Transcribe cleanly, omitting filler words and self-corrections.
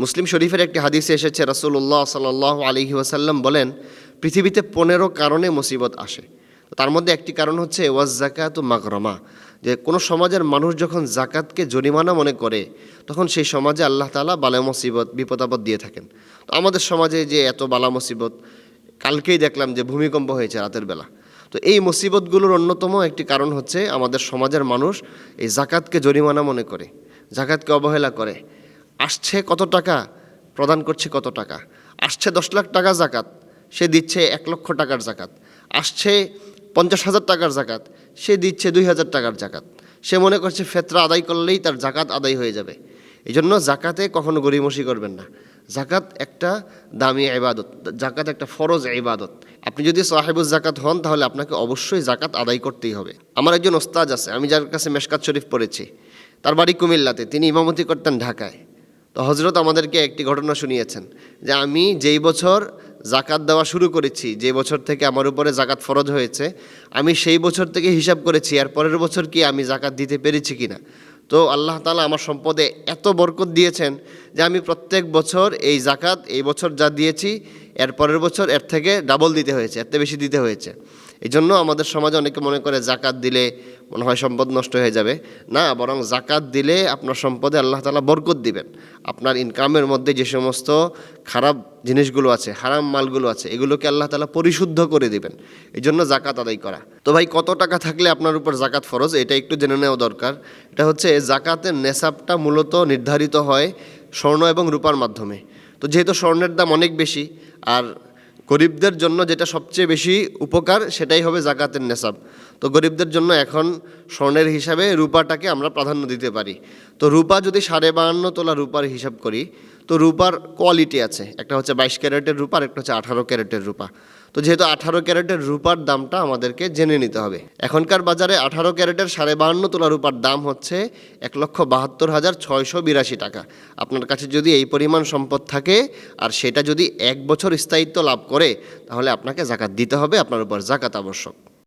মুসলিম শরীফের একটি হাদিসে এসেছে, রাসূলুল্লাহ সাল্লাল্লাহু আলাইহি ওয়াসাল্লাম বলেন, পৃথিবীতে 15 কারণে মুসিবত আসে। তার মধ্যে একটি কারণ হচ্ছে ওয়াজ যাকাতু মাগরামা, যে কোনো সমাজের মানুষ যখন জাকাতকে জরিমানা মনে করে তখন সেই সমাজে আল্লাহ তাআলা বালা মুসিবত বিপদ আপদ দিয়ে থাকেন। তো আমাদের সমাজে যে এত বালা মুসিবত, কালকেই দেখলাম যে ভূমিকম্প হয়েছে রাতের বেলা। তো এই মুসিবতগুলোর অন্যতম একটি কারণ হচ্ছে আমাদের সমাজের মানুষ এই জাকাতকে জরিমানা মনে করে, জাকাতকে অবহেলা করে। আসছে কত টাকা, প্রদান করছে কত টাকা। আসছে 10 লাখ টাকা জাকাত, সে দিচ্ছে 1 লক্ষ টাকার জাকাত। আসছে 50,000 টাকার জাকাত, সে দিচ্ছে 2,000 টাকার জাকাত। সে মনে করছে ফেতরা আদায় করলেই তার জাকাত আদায় হয়ে যাবে। এই জন্য জাকাতে কখনো গরিমসি করবেন না। জাকাত একটা দামি ইবাদত, জাকাত একটা ফরজ ইবাদত। আপনি যদি সাহেবুজ জাকাত হন তাহলে আপনাকে অবশ্যই জাকাত আদায় করতেই হবে। আমার একজন ওস্তাদ আছে, আমি যার কাছে মেশকাত শরীফ পড়েছি, তার বাড়ি কুমিল্লাতে, তিনি ইমামতি করতেন ঢাকায়। তো হজরত আমাদেরকে একটি ঘটনা শুনিয়েছেন যে আমি যেই বছর জাকাত দেওয়া শুরু করেছি, যে বছর থেকে আমার উপরে জাকাত ফরজ হয়েছে, আমি সেই বছর থেকে হিসাব করেছি আর পরের বছর কি আমি জাকাত দিতে পেরেছি কিনা। তো আল্লাহ তাআলা আমার সম্পদে এত বরকত দিয়েছেন যে আমি প্রত্যেক বছর এই জাকাত এই বছর যা দিয়েছি এর পরের বছর এর থেকে ডাবল দিতে হয়েছে, এর থেকে বেশি দিতে হয়েছে। এই জন্য আমাদের সমাজে অনেকে মনে করে জাকাত দিলে মনে হয় সম্পদ নষ্ট হয়ে যাবে। না, বরং জাকাত দিলে আপনার সম্পদে আল্লাহ তাআলা বরকত দিবেন। আপনার ইনকামের মধ্যে যে সমস্ত খারাপ জিনিসগুলো আছে, হারাম মালগুলো আছে, এগুলোকে আল্লাহ তাআলা পরিশুদ্ধ করে দিবেন। এই জন্য জাকাত আদায় করা। তো ভাই, কত টাকা থাকলে আপনার উপর জাকাত ফরজ, এটা একটু জেনে নেওয়া দরকার। এটা হচ্ছে জাকাতের নেসাবটা মূলত নির্ধারিত হয় স্বর্ণ এবং রূপার মাধ্যমে। তো যেহেতু স্বর্ণের দাম অনেক বেশি আর গরিবদের জন্য যেটা সবচেয়ে বেশি উপকার সেটাই হবে জাকাতের নেসাব। তো গরিবদের জন্য এখন স্বর্ণের হিসাবে রূপাটাকে আমরা প্রাধান্য দিতে পারি। তো রূপা যদি 52.5 তোলা রূপার হিসাব করি, তো রূপার কোয়ালিটি আছে, একটা হচ্ছে 22 ক্যারেটের রূপা আর একটা হচ্ছে 18 ক্যারেটের রূপা। তো যেহেতু 18 ক্যারেটের রূপার দামটা আমাদেরকে জেনে নিতে হবে। এখনকার বাজারে 18 ক্যারেটের 52.5 তোলা রূপার দাম হচ্ছে 1,72,682 টাকা। আপনার কাছে যদি এই পরিমাণ সম্পদ থাকে আর সেটা যদি 1 বছর স্থায়িত্ব লাভ করে, তাহলে আপনাকে জাকাত দিতে হবে, আপনার উপর জাকাত আবশ্যক।